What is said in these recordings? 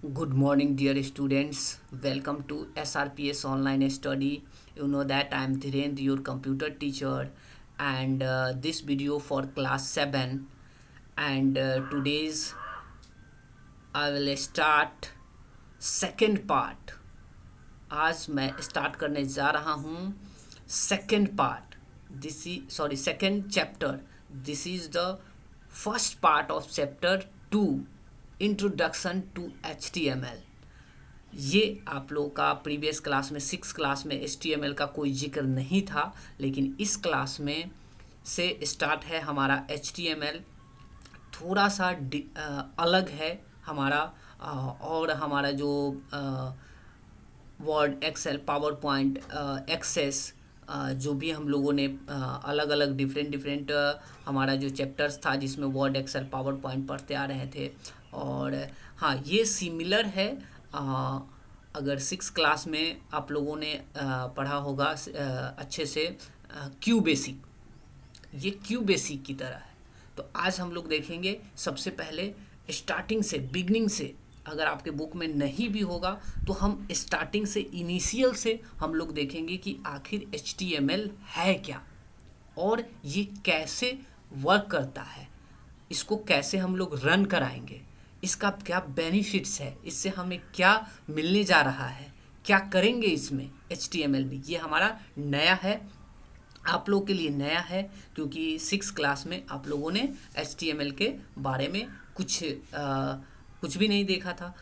Good morning, dear students. Welcome to SRPS Online Study. You know that I am Dhirendra, your computer teacher, and this video for class 7. And today's I will start second part. आज मैं start करने जा रहा हूँ second part. This is sorry second chapter. This is the first part of chapter 2, introduction to HTML. ये आप लोगों का प्रीवियस क्लास में 6 क्लास में HTML का कोई जिक्र नहीं था, लेकिन इस क्लास में से स्टार्ट है हमारा HTML. थोड़ा सा अलग है हमारा और हमारा जो Word Excel PowerPoint Access जो भी हम लोगों ने अलग अलग डिफरेंट हमारा जो चैप्टर्स था जिसमें वर्ड एक्सेल पावर पॉइंट पढ़ते आ रहे थे. और हाँ, ये सिमिलर है. अगर 6 क्लास में आप लोगों ने पढ़ा होगा अच्छे से क्यू बेसिक, ये क्यू बेसिक की तरह है. तो आज हम लोग देखेंगे सबसे पहले स्टार्टिंग से, बिगनिंग से. अगर आपके बुक में नहीं भी होगा तो हम स्टार्टिंग से, इनिशियल से हम लोग देखेंगे कि आखिर HTML है क्या और ये कैसे वर्क करता है, इसको कैसे हम लोग रन कराएंगे, इसका क्या बेनिफिट्स है, इससे हमें क्या मिलने जा रहा है, क्या करेंगे इसमें HTML में. ये हमारा नया है, आप लोगों के लिए नया है, क्योंकि 6 क्लास में आप लोगों ने HTML के बारे में कुछ भी नहीं देखा था.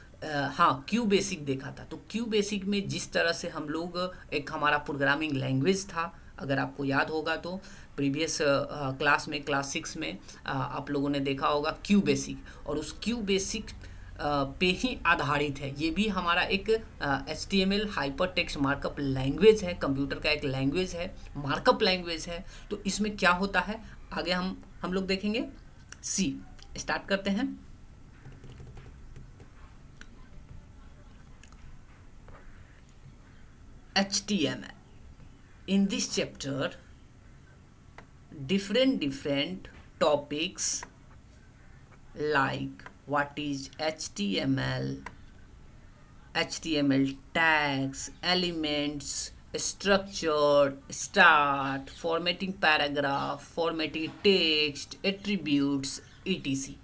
हाँ, क्यू बेसिक देखा था. तो क्यू बेसिक में जिस तरह से हम लोग, एक हमारा प्रोग्रामिंग लैंग्वेज था, अगर आपको याद होगा तो प्रीवियस क्लास में, क्लास 6 में आप लोगों ने देखा होगा क्यू बेसिक. और उस क्यू बेसिक पे ही आधारित है. ये भी हमारा एक HTML hyper text markup language है, कंप्यूटर का एक लैंग्वेज है, मार्कअप लैंग्वेज है. तो इसमें क्या होता है आगे हम लोग देखेंगे. सी स्टार्ट करते हैं. HTML. In this chapter, different topics like what is HTML tags, elements, structure, start, formatting paragraph, formatting text, attributes, etc.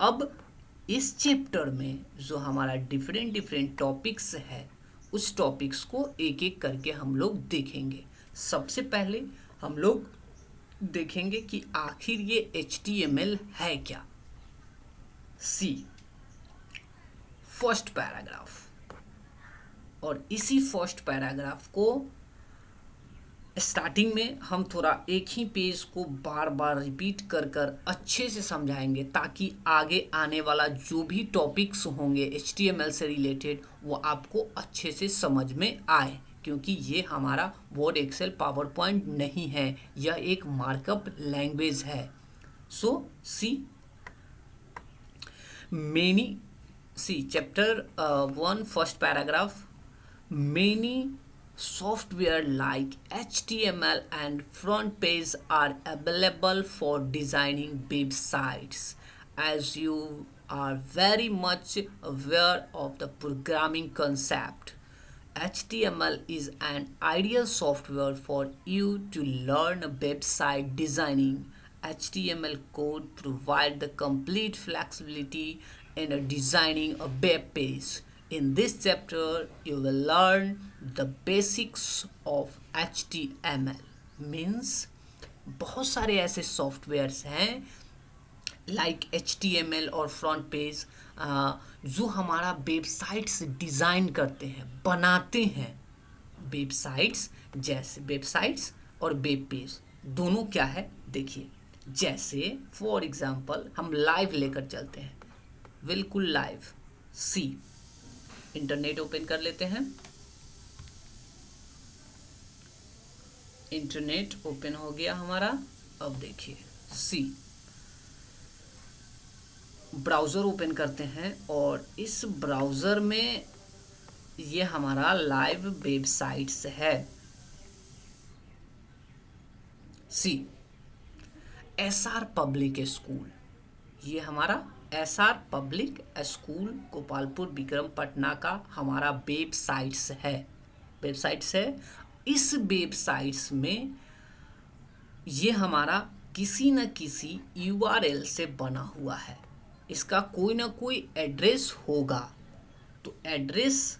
अब इस चैप्टर में जो हमारा डिफरेंट टॉपिक्स है, उस टॉपिक्स को एक एक करके हम लोग देखेंगे. सबसे पहले हम लोग देखेंगे कि आखिर ये HTML है क्या. सी फर्स्ट पैराग्राफ. और इसी फर्स्ट पैराग्राफ को स्टार्टिंग में हम थोड़ा एक ही पेज को बार बार रिपीट कर कर अच्छे से समझाएंगे, ताकि आगे आने वाला जो भी टॉपिक्स होंगे HTML से रिलेटेड वो आपको अच्छे से समझ में आए. क्योंकि ये हमारा वर्ड एक्सेल पावर पॉइंट नहीं है, यह एक मार्कअप लैंग्वेज है. So see many, see chapter 1 first paragraph. Many software like HTML and front page are available for designing websites. As you are very much aware of the programming concept, HTML is an ideal software for you to learn website designing. HTML code provides the complete flexibility in designing a web page. In this chapter, you will learn the basics of HTML. Means बहुत सारे ऐसे softwares हैं like HTML और front page जो हमारा websites design करते हैं, बनाते हैं. वेबसाइट्स, जैसे वेबसाइट्स और वेब पेज दोनों क्या है देखिए. जैसे फॉर एग्जांपल हम लाइव लेकर चलते हैं, बिल्कुल लाइव. सी इंटरनेट ओपन कर लेते हैं. इंटरनेट ओपन हो गया हमारा. अब देखिए, सी ब्राउज़र ओपन करते हैं और इस ब्राउज़र में ये हमारा लाइव वेबसाइट्स है. सी SR पब्लिक स्कूल, ये हमारा SR public school Gopalpur Vikram Patna का हमारा वेबसाइट्स है। इस वेबसाइट्स में ये हमारा किसी न किसी URL से बना हुआ है। इसका कोई ना कोई एड्रेस होगा। तो एड्रेस,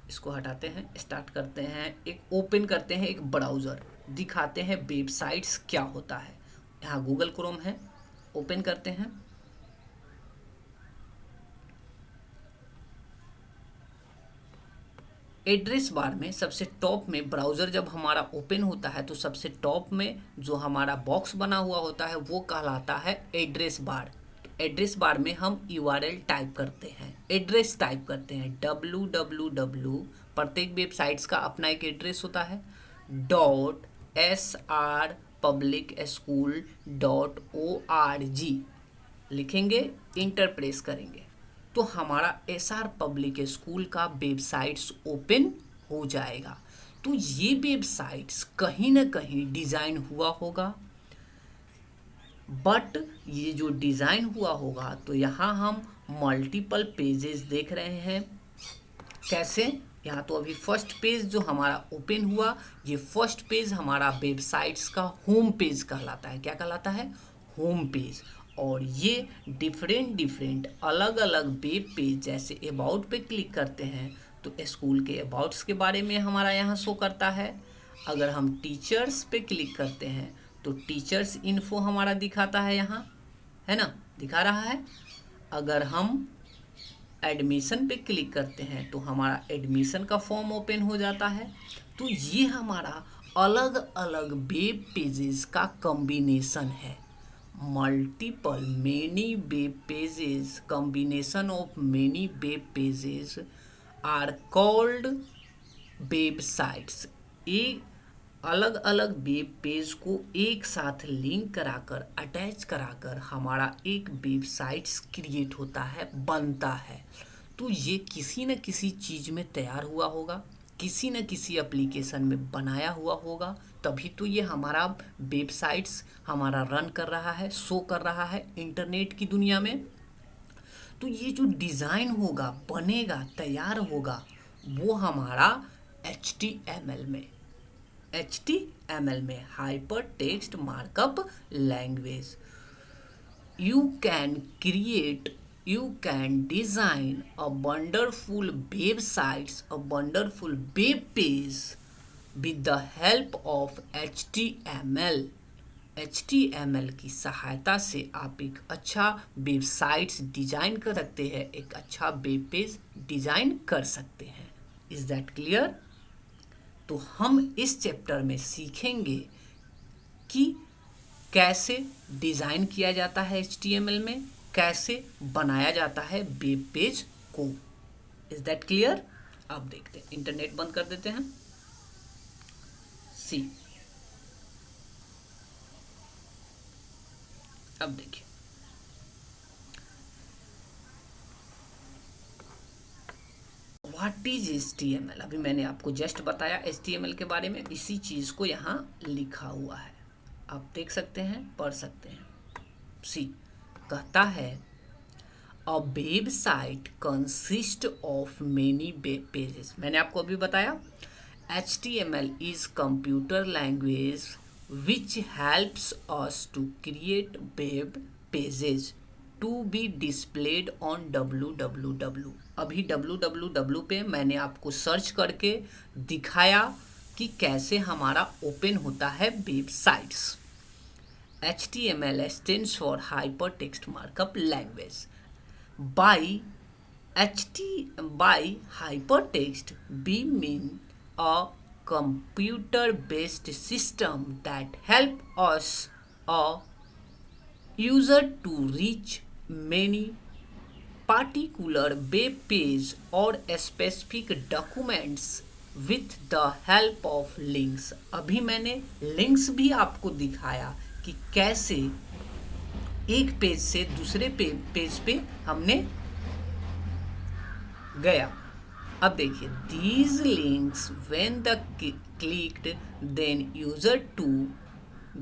इसको हटाते हैं, स्टार्ट करते हैं, एक ओपन करते हैं एक ब्राउज़र, दिखाते हैं वेबसाइट्स क्या होता है। यहाँ गूगल क्रोम है, ओपन करते हैं। एड्रेस बार में सबसे टॉप में ब्राउज़र जब हमारा ओपन होता है तो सबसे टॉप में जो हमारा बॉक्स बना हुआ होता है वो कहलाता है एड्रेस बार। एड्रेस बार में हम URL टाइप करते हैं, एड्रेस टाइप करते हैं www, प्रत्येक वेबसाइट्स का अपना एक एड्रेस होता है, .srpublicschool.org लिखेंगे, इंटर प्रेस करेंगे तो हमारा SR पब्लिक स्कूल का वेबसाइट्स ओपन हो जाएगा। तो ये वेबसाइट्स कहीं ना कहीं डिज़ाइन हुआ होगा, बट ये जो डिज़ाइन हुआ होगा तो यहाँ हम मल्टीपल पेजेस देख रहे हैं। कैसे? यहाँ तो अभी फर्स्ट पेज जो हमारा ओपन हुआ, ये फर्स्ट पेज हमारा वेबसाइट्स का होम पेज कहलाता है। क्या कहलाता है? Home page. और ये डिफरेंट अलग अलग वेब पेज, जैसे अबाउट पे क्लिक करते हैं तो स्कूल के अबाउट्स के बारे में हमारा यहाँ शो करता है। अगर हम टीचर्स पे क्लिक करते हैं तो टीचर्स इन्फो हमारा दिखाता है, यहाँ है ना, दिखा रहा है। अगर हम एडमिशन पे क्लिक करते हैं तो हमारा एडमिशन का फॉर्म ओपन हो जाता है। तो ये हमारा अलग अलग वेब पेजेस का कॉम्बिनेशन है। Multiple many web pages, combination of many web pages are called websites. एक अलग अलग वेब पेज को एक साथ लिंक कराकर, अटैच कराकर हमारा एक वेबसाइट्स क्रिएट होता है, बनता है। तो ये किसी न किसी चीज़ में तैयार हुआ होगा, किसी न किसी एप्लीकेशन में बनाया हुआ होगा, तभी तो ये हमारा वेबसाइट्स हमारा रन कर रहा है, शो कर रहा है इंटरनेट की दुनिया में। तो ये जो डिज़ाइन होगा, बनेगा, तैयार होगा, वो हमारा HTML में hyper text markup language. You can design a wonderful websites, a wonderful web page with the help of HTML। HTML की सहायता से आप एक अच्छा वेबसाइट्स डिजाइन कर सकते हैं, एक अच्छा वेब पेज डिजाइन कर सकते हैं। Is that clear? तो हम इस चैप्टर में सीखेंगे कि कैसे डिज़ाइन किया जाता है HTML में, कैसे बनाया जाता है वेब पेज को। Is that clear? अब देखते हैं, इंटरनेट बंद कर देते हैं। सी, अब देखिए, व्हाट इज HTML? अभी मैंने आपको जस्ट बताया HTML के बारे में, इसी चीज को यहाँ लिखा हुआ है, आप देख सकते हैं, पढ़ सकते हैं। सी कहता है a website consist of many web pages. मैंने आपको अभी बताया HTML is computer language which helps us to create web pages to be displayed on www। अभी www पे मैंने आपको सर्च करके दिखाया कि कैसे हमारा ओपन होता है websites. HTML stands for Hypertext Markup Language. By hypertext, we mean a computer-based system that help us a user to reach many particular web page or specific documents with the help of links। अभी मैंने links भी आपको दिखाया कि कैसे एक page से दूसरे पेज पे हमने गया। अब देखिए, these links when the clicked then user to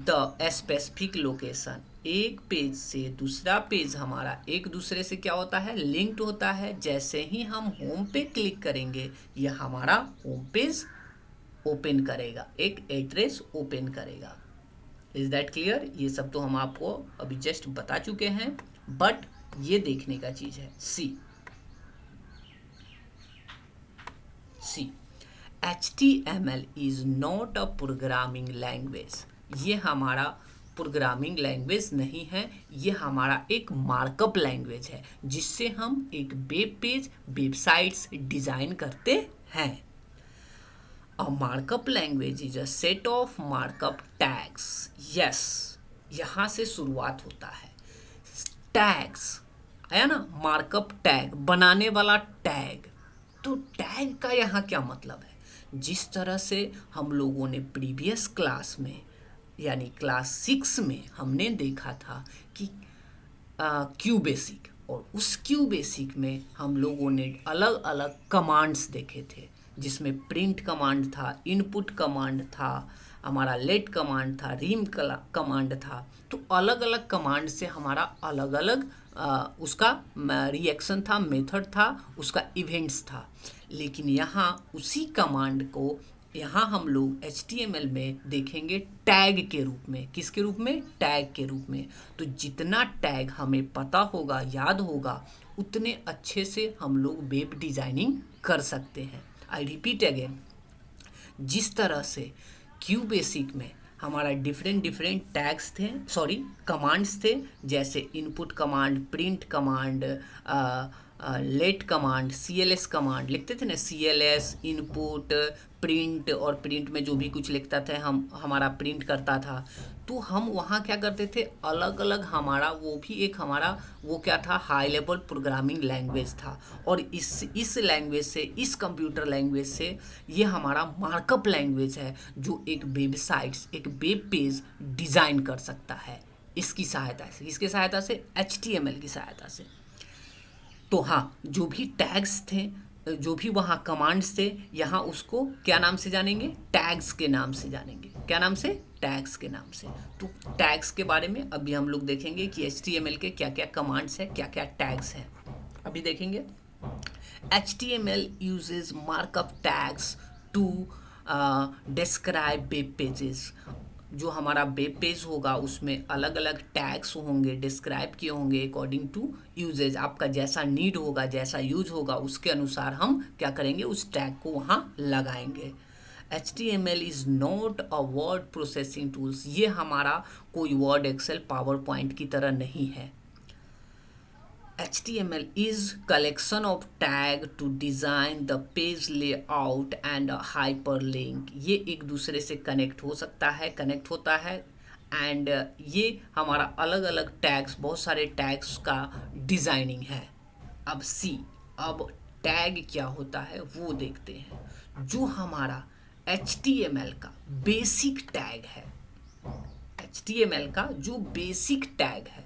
the specific location। एक पेज से दूसरा पेज हमारा एक दूसरे से क्या होता है, लिंक्ड होता है। जैसे ही हम होम पे क्लिक करेंगे यह हमारा होम पेज ओपन करेगा, एक एड्रेस ओपन करेगा। Is that clear? ये सब तो हम आपको अभी जस्ट बता चुके हैं, बट ये देखने का चीज है। सी HTML is not a programming language. ये हमारा प्रोग्रामिंग लैंग्वेज नहीं है, ये हमारा एक मार्कअप लैंग्वेज है जिससे हम एक वेब पेज, वेबसाइट्स डिजाइन करते हैं। A markup language is a set of markup tags. Yes, यहाँ से शुरुआत होता है। टैग्स आया ना, मार्कअप टैग, बनाने वाला टैग। तो टैग का यहाँ क्या मतलब है? जिस तरह से हम लोगों ने प्रीवियस क्लास में यानी क्लास 6 में हमने देखा था कि क्यू बेसिक, और उस क्यू बेसिक में हम लोगों ने अलग अलग कमांड्स देखे थे, जिसमें प्रिंट कमांड था, इनपुट कमांड था, हमारा लेट कमांड था, रीम कमांड था। तो अलग अलग कमांड से हमारा अलग अलग उसका रिएक्शन था, मेथड था, उसका इवेंट्स था। लेकिन यहाँ उसी कमांड को यहाँ हम लोग HTML में देखेंगे टैग के रूप में। किसके रूप में? टैग के रूप में। तो जितना टैग हमें पता होगा, याद होगा, उतने अच्छे से हम लोग वेब डिजाइनिंग कर सकते हैं। आई रिपीट अगेन, जिस तरह से क्यू बेसिक में हमारा डिफरेंट टैग्स थे, सॉरी कमांड्स थे, जैसे input command, print command, let command, CLS command लिखते थे ना, CLS इनपुट, प्रिंट, और प्रिंट में जो भी कुछ लिखता था हम, हमारा प्रिंट करता था। तो हम वहाँ क्या करते थे, अलग अलग हमारा वो भी एक हमारा वो क्या था, हाई लेवल प्रोग्रामिंग लैंग्वेज था। और इस लैंग्वेज से, इस कंप्यूटर लैंग्वेज से, ये हमारा मार्कअप लैंग्वेज है जो एक वेबसाइट्स, एक वेब पेज डिज़ाइन कर सकता है इसकी सहायता से। इसकी सहायता से HTML की सहायता से। तो हाँ, जो भी टैग्स थे, जो भी वहाँ कमांड्स थे, यहाँ उसको क्या नाम से जानेंगे? टैग्स के नाम से जानेंगे। क्या नाम से? टैग्स के नाम से। तो टैग्स के बारे में अभी हम लोग देखेंगे कि HTML के क्या क्या कमांड्स हैं, क्या क्या टैग्स हैं, अभी देखेंगे। HTML uses markup tags to describe web pages। जो हमारा वेब पेज होगा उसमें अलग अलग टैग्स होंगे, डिस्क्राइब किए होंगे अकॉर्डिंग टू यूजेज। आपका जैसा नीड होगा, जैसा यूज होगा, उसके अनुसार हम क्या करेंगे, उस टैग को वहाँ लगाएंगे। HTML is not a word processing tools. ये हमारा कोई वर्ड, एक्सेल, पावर पॉइंट की तरह नहीं है। HTML is collection of tag to design the page layout and a hyperlink। ये एक दूसरे से कनेक्ट हो सकता है, कनेक्ट होता है, एंड ये हमारा अलग अलग टैग्स, बहुत सारे टैग्स का डिज़ाइनिंग है। अब टैग क्या होता है वो देखते हैं। जो हमारा HTML का बेसिक टैग है, HTML का जो बेसिक टैग है,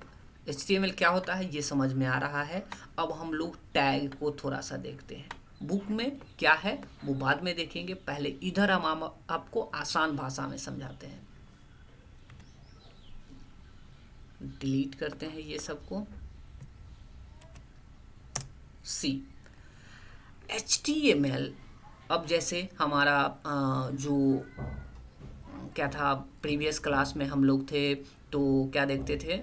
HTML क्या होता है ये समझ में आ रहा है। अब हम लोग टैग को थोड़ा सा देखते हैं। बुक में क्या है वो बाद में देखेंगे, पहले इधर हम आपको आसान भाषा में समझाते हैं। डिलीट करते हैं ये सबको। HTML, अब जैसे हमारा जो क्या था, प्रीवियस क्लास में हम लोग थे तो क्या देखते थे,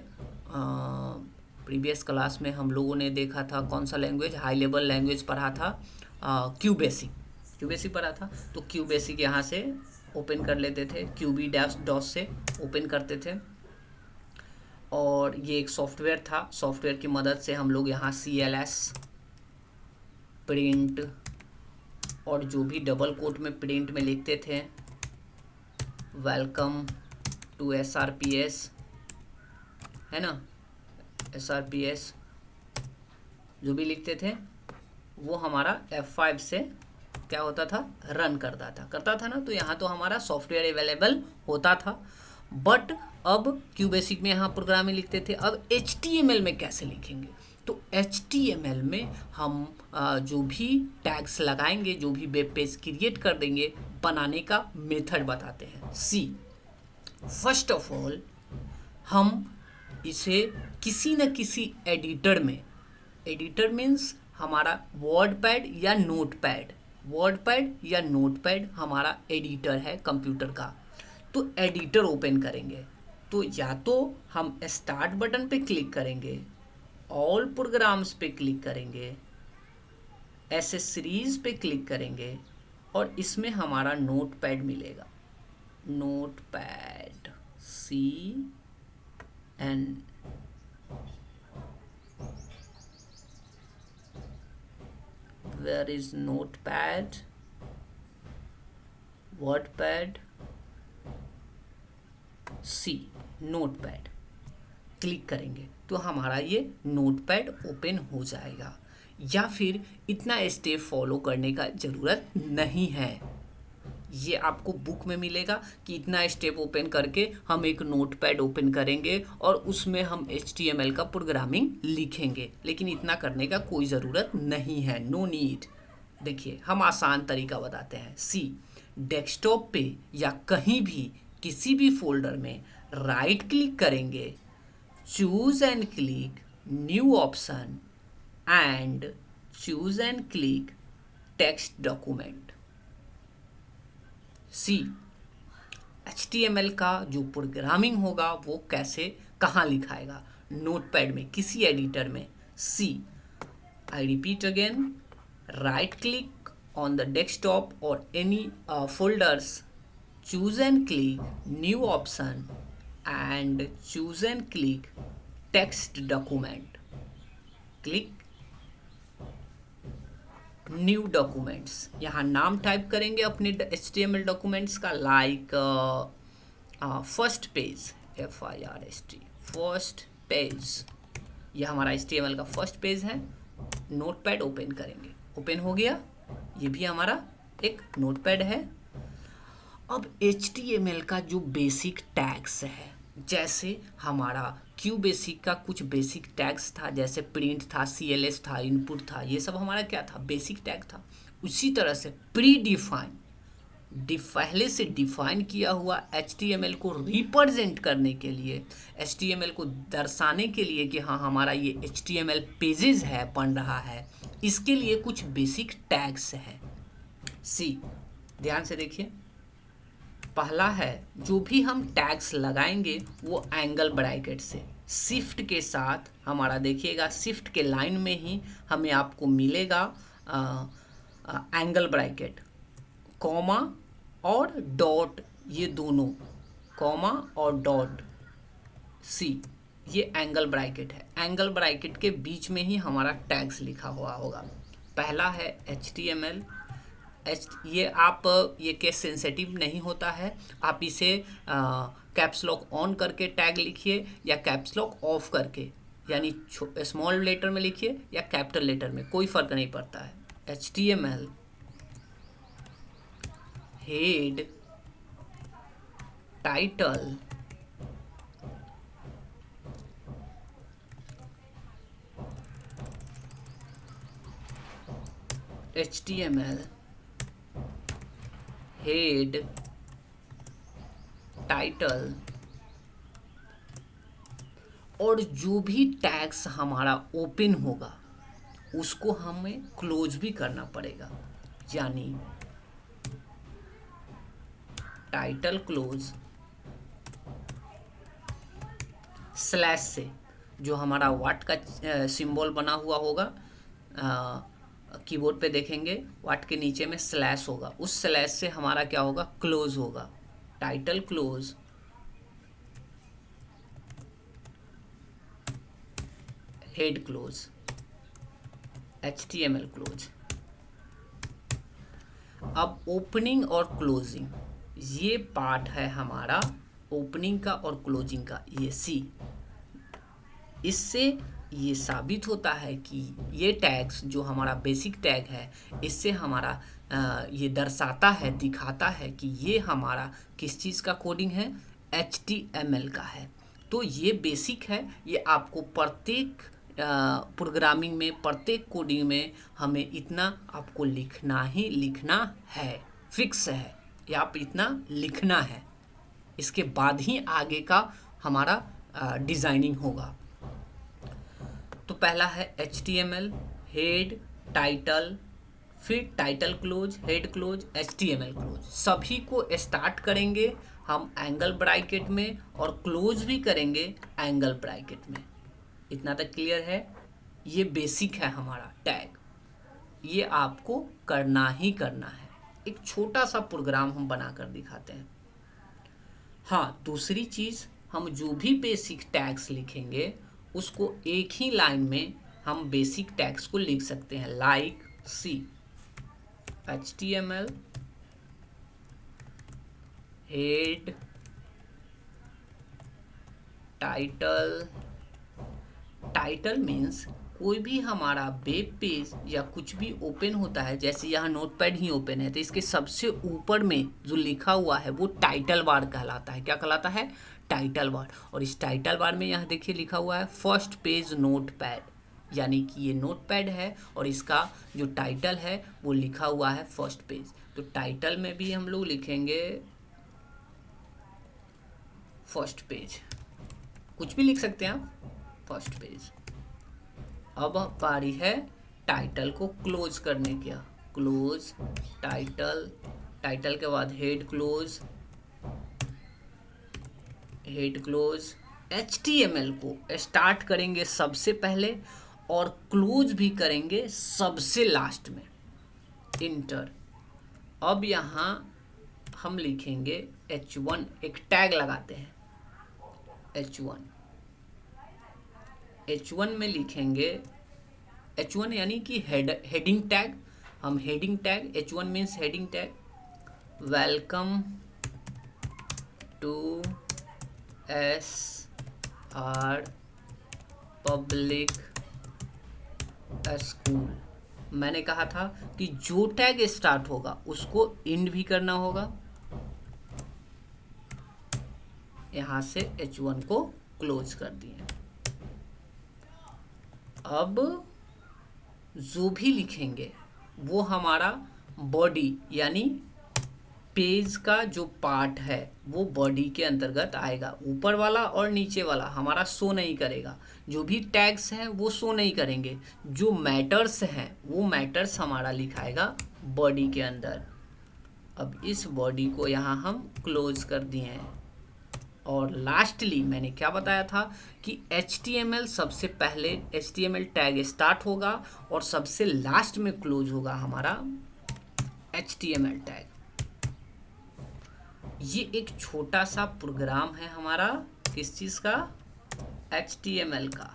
प्रीवियस क्लास में हम लोगों ने देखा था कौन सा लैंग्वेज, हाई लेवल लैंग्वेज पढ़ा था, क्यू बेसिक पढ़ा था। तो क्यू बेसिक यहाँ से ओपन कर लेते थे, QB-DOS से ओपन करते थे, और ये एक सॉफ्टवेयर था। सॉफ्टवेयर की मदद से हम लोग यहाँ CLS, प्रिंट, और जो भी डबल कोट में प्रिंट में लिखते थे, वेलकम टू SRPS, है ना, SRPS जो भी लिखते थे वो हमारा F5 से क्या होता था, रन करता था ना। तो यहाँ तो हमारा सॉफ्टवेयर अवेलेबल होता था। बट अब क्यू बेसिक में यहाँ प्रोग्रामिंग लिखते थे। अब HTML में कैसे लिखेंगे? तो HTML में हम जो भी टैग्स लगाएंगे, जो भी वेब पेज क्रिएट कर देंगे, बनाने का मेथड बताते हैं। फर्स्ट ऑफ ऑल हम इसे किसी न किसी एडिटर में, एडिटर मीन्स हमारा वर्ड पैड या नोट पैड, वर्ड पैड या नोट पैड हमारा एडिटर है कंप्यूटर का। तो एडिटर ओपन करेंगे तो या तो हम स्टार्ट बटन पे क्लिक करेंगे, ऑल प्रोग्राम्स पे क्लिक करेंगे, एसेसरीज पे क्लिक करेंगे और इसमें हमारा नोट पैड मिलेगा, note pad CN। Where is notepad, wordpad, C, notepad click करेंगे तो हमारा ये नोटपैड ओपन हो जाएगा। या फिर इतना स्टेप फॉलो करने का ज़रूरत नहीं है, ये आपको बुक में मिलेगा कि इतना स्टेप ओपन करके हम एक नोटपैड ओपन करेंगे और उसमें हम HTML का प्रोग्रामिंग लिखेंगे, लेकिन इतना करने का कोई ज़रूरत नहीं है, नो नीड। देखिए हम आसान तरीका बताते हैं। सी, डेस्कटॉप पे या कहीं भी किसी भी फोल्डर में राइट क्लिक करेंगे, choose and click new option and choose and click text document. See, HTML का जो प्रोग्रामिंग होगा वो कैसे कहाँ लिखाएगा, नोटपैड में, किसी एडिटर में। See, I repeat again, right click on the desktop और any folders, choose and click new option and choose and click text document, click new documents. यहाँ नाम टाइप करेंगे अपने HTML डॉक्यूमेंट्स का, like first page, FIRST, first page, यह हमारा HTML का first page है। नोटपैड ओपन करेंगे, ओपन हो गया, ये भी हमारा एक नोटपैड है। अब HTML का जो बेसिक टैग्स है, जैसे हमारा क्यू बेसिक का कुछ बेसिक टैग्स था, जैसे प्रिंट था, CLS था, इनपुट था, ये सब हमारा क्या था, बेसिक टैग था। उसी तरह से प्री डिफाइन, पहले से डिफाइन किया हुआ HTML को रिप्रेजेंट करने के लिए, HTML को दर्शाने के लिए कि हाँ हमारा ये HTML पेजेस है, बन रहा है, इसके लिए कुछ बेसिक टैग्स है। सी, ध्यान से देखिए, पहला है, जो भी हम टैग्स लगाएंगे वो एंगल ब्रैकेट से शिफ्ट के साथ हमारा, देखिएगा शिफ्ट के लाइन में ही हमें आपको मिलेगा एंगल ब्रैकेट, कॉमा और डॉट, ये दोनों कॉमा और डॉट। सी, ये एंगल ब्रैकेट है, एंगल ब्रैकेट के बीच में ही हमारा टैग्स लिखा हुआ होगा। पहला है HTML, ये आप, ये केस सेंसिटिव नहीं होता है, आप इसे कैप्स लॉक ऑन करके टैग लिखिए या कैप्स लॉक ऑफ करके, यानी स्मॉल लेटर में लिखिए या कैपिटल लेटर में, कोई फर्क नहीं पड़ता है। HTML head title HTML head title, और जो भी टैग्स हमारा ओपन होगा उसको हमें क्लोज भी करना पड़ेगा, यानी टाइटल क्लोज स्लैश से, जो हमारा वाट का सिंबल बना हुआ होगा, कीबोर्ड पे देखेंगे वाट के नीचे में स्लैश होगा, उस स्लैश से हमारा क्या होगा, क्लोज होगा, title close head close, HTML close. अब ओपनिंग और क्लोजिंग, ये पार्ट है हमारा ओपनिंग का और क्लोजिंग का, ये सी। इससे ये साबित होता है कि ये टैग्स जो हमारा बेसिक टैग है, इससे हमारा ये दर्शाता है, दिखाता है कि ये हमारा किस चीज़ का कोडिंग है, HTML का है। तो ये बेसिक है, ये आपको प्रत्येक प्रोग्रामिंग में, प्रत्येक कोडिंग में हमें इतना आपको लिखना ही लिखना है, फिक्स है, ये आप इतना लिखना है, इसके बाद ही आगे का हमारा डिज़ाइनिंग होगा। तो पहला है HTML हेड टाइटल, फिर title close, head close, HTML close. सभी को स्टार्ट करेंगे हम एंगल ब्रैकेट में और क्लोज भी करेंगे एंगल ब्रैकेट में। इतना तक क्लियर है? ये बेसिक है हमारा टैग, ये आपको करना ही करना है। एक छोटा सा प्रोग्राम हम बना कर दिखाते हैं। हाँ, दूसरी चीज़, हम जो भी बेसिक टैग्स लिखेंगे उसको एक ही लाइन में हम बेसिक टैग्स को लिख सकते हैं, लाइक सी HTML head title. Title means कोई भी हमारा वेब पेज या कुछ भी ओपन होता है, जैसे यहाँ नोटपैड ही ओपन है तो इसके सबसे ऊपर में जो लिखा हुआ है वो टाइटल बार कहलाता है। क्या कहलाता है? Title bar. और इस टाइटल बार में यहाँ देखिए लिखा हुआ है फर्स्ट पेज नोटपैड, यानी कि ये नोटपैड है और इसका जो टाइटल है वो लिखा हुआ है फर्स्ट पेज। तो टाइटल में भी हम लोग लिखेंगे फर्स्ट पेज, कुछ भी लिख सकते हैं आप, फर्स्ट पेज। अब बारी है टाइटल को क्लोज करने की। क्लोज टाइटल, टाइटल के बाद head close, head close. HTML को स्टार्ट करेंगे सबसे पहले और क्लोज भी करेंगे सबसे लास्ट में, इंटर। अब यहाँ हम लिखेंगे H1, एक टैग लगाते हैं H1। H1 में लिखेंगे H1 यानी कि हेडिंग टैग। हम heading tag, H1 means heading tag, welcome to SR public school. मैंने कहा था कि जो टैग स्टार्ट होगा उसको इंड भी करना होगा। यहां से H1 को क्लोज कर दिए। अब जो भी लिखेंगे वो हमारा बॉडी यानी पेज का जो पार्ट है वो बॉडी के अंतर्गत आएगा। ऊपर वाला और नीचे वाला हमारा शो नहीं करेगा, जो भी टैग्स हैं वो शो नहीं करेंगे। जो मैटर्स हैं वो मैटर्स हमारा लिखाएगा बॉडी के अंदर। अब इस बॉडी को यहाँ हम क्लोज कर दिए हैं। और लास्टली मैंने क्या बताया था कि HTML सबसे पहले HTML टैग स्टार्ट होगा और सबसे लास्ट में क्लोज होगा हमारा HTML टैग। ये एक छोटा सा प्रोग्राम है हमारा, किस चीज़ का? HTML का,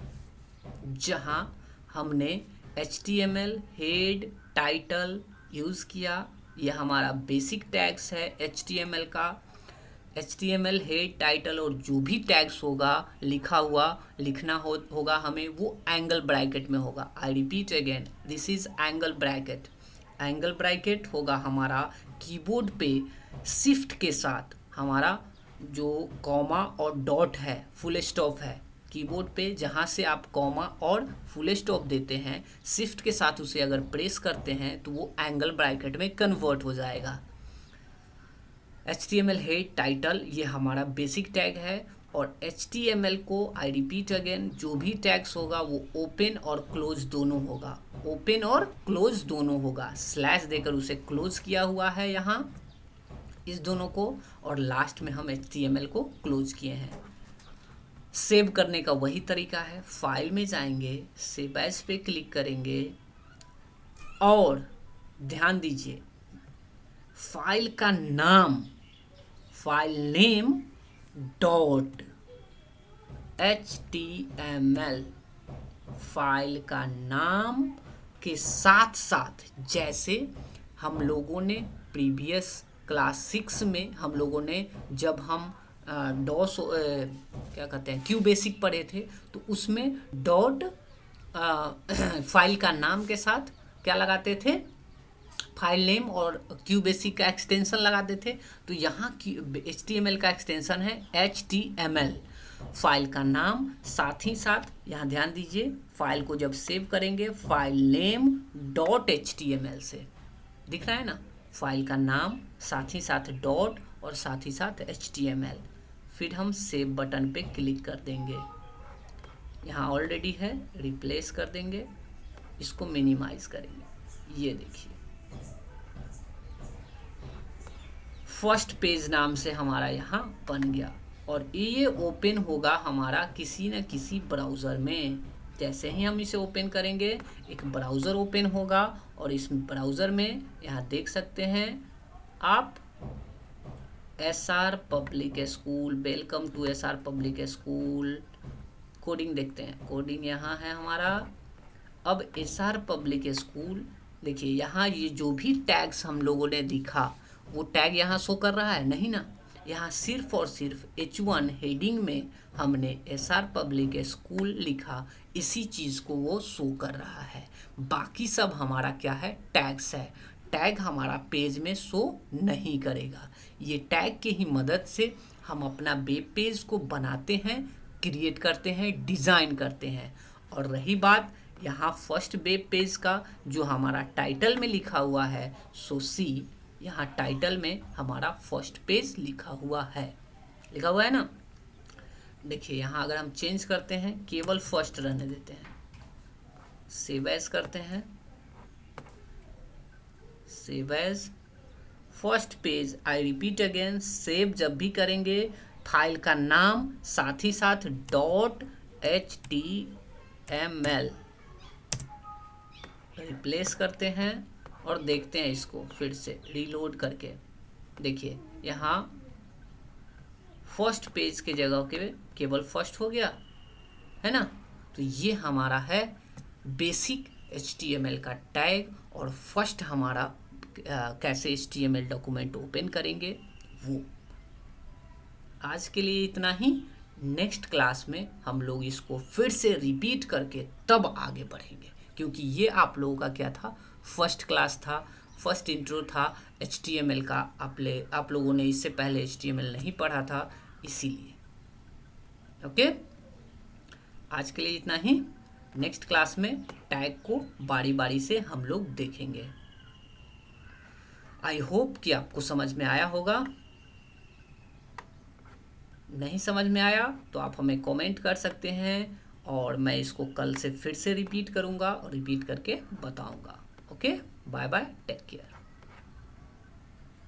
जहां हमने HTML हेड टाइटल यूज़ किया। यह हमारा बेसिक टैग्स है HTML का। HTML हेड टाइटल और जो भी टैग्स होगा लिखा हुआ लिखना होगा हमें, वो एंगल ब्रैकेट में होगा। आई repeat again, this is angle bracket. Angle bracket होगा हमारा कीबोर्ड पे शिफ्ट के साथ हमारा जो कॉमा और डॉट है, फुल स्टॉप है कीबोर्ड पे, जहाँ से आप कॉमा और फुल स्टॉप देते हैं, शिफ्ट के साथ उसे अगर प्रेस करते हैं तो वो एंगल ब्रैकेट में कन्वर्ट हो जाएगा। HTML हेड टाइटल ये हमारा बेसिक टैग है। और HTML को आई रिपीट अगेन, जो भी टैग्स होगा वो ओपन और क्लोज दोनों होगा, ओपन और क्लोज दोनों होगा। स्लैश देकर उसे क्लोज किया हुआ है यहाँ इस दोनों को, और लास्ट में हम HTML को क्लोज किए हैं। सेव करने का वही तरीका है, फाइल में जाएंगे, सेव एज पे क्लिक करेंगे और ध्यान दीजिए फाइल का नाम, file name dot HTML, file का नाम के साथ साथ, जैसे हम लोगों ने प्रीवियस क्लास 6 में हम लोगों ने जब हम डॉस क्या कहते हैं क्यू बेसिक पढ़े थे, तो उसमें डॉट फाइल का नाम के साथ क्या लगाते थे, फाइल नेम, और क्यू बेसिक का एक्सटेंशन लगाते थे। तो यहाँ HTML का एक्सटेंशन है HTML, फाइल का नाम। साथ ही साथ यहाँ ध्यान दीजिए, फाइल को जब सेव करेंगे फाइल नेम डॉट HTML से, दिख रहा है ना, फाइल का नाम साथ ही साथ डॉट और साथ ही साथ HTML, फिर हम सेव बटन पे क्लिक कर देंगे। यहाँ ऑलरेडी है, रिप्लेस कर देंगे, इसको मिनिमाइज करेंगे। ये देखिए फर्स्ट पेज नाम से हमारा यहाँ बन गया और ये ओपन होगा हमारा किसी न किसी ब्राउज़र में। जैसे ही हम इसे ओपन करेंगे एक ब्राउज़र ओपन होगा और इस ब्राउज़र में यहाँ देख सकते हैं आप SR public school, welcome to SR public school, coding देखते हैं। कोडिंग यहाँ है हमारा। अब SR पब्लिक स्कूल देखिए, यहाँ ये जो भी टैग्स हम लोगों ने लिखा वो टैग यहाँ शो कर रहा है नहीं ना। यहाँ सिर्फ और सिर्फ H1 हेडिंग में हमने SR पब्लिक स्कूल लिखा, इसी चीज़ को वो शो कर रहा है। बाकी सब हमारा क्या है, टैग्स है। टैग हमारा पेज में शो नहीं करेगा। ये टैग की ही मदद से हम अपना वेब पेज को बनाते हैं, क्रिएट करते हैं, डिज़ाइन करते हैं। और रही बात यहाँ फर्स्ट वेब पेज का, जो हमारा टाइटल में लिखा हुआ है, सो सी यहाँ टाइटल में हमारा फर्स्ट पेज लिखा हुआ है, लिखा हुआ है ना। देखिए यहाँ अगर हम चेंज करते हैं, केवल फर्स्ट रहने देते हैं, सेव एज करते हैं, save as first page. I repeat again, save जब भी करेंगे फाइल का नाम साथ ही साथ .html रिप्लेस करते हैं और देखते हैं इसको फिर से रीलोड करके। देखिए यहाँ फर्स्ट पेज के जगह के केवल फर्स्ट हो गया है ना। तो ये हमारा है बेसिक HTML का टैग। और फर्स्ट हमारा कैसे HTML डॉक्यूमेंट ओपन करेंगे वो। आज के लिए इतना ही। नेक्स्ट क्लास में हम लोग इसको फिर से रिपीट करके तब आगे बढ़ेंगे, क्योंकि ये आप लोगों का क्या था, फर्स्ट क्लास था, फर्स्ट इंट्रो था HTML का। आप लोगों ने इससे पहले HTML नहीं पढ़ा था, इसीलिए। ओके, आज के लिए इतना ही। नेक्स्ट क्लास में टैग को बारी बारी से हम लोग देखेंगे। आई होप कि आपको समझ में आया होगा। नहीं समझ में आया तो आप हमें कमेंट कर सकते हैं और मैं इसको कल से फिर से रिपीट करूँगा और रिपीट करके बताऊँगा। Okay, bye bye, take care.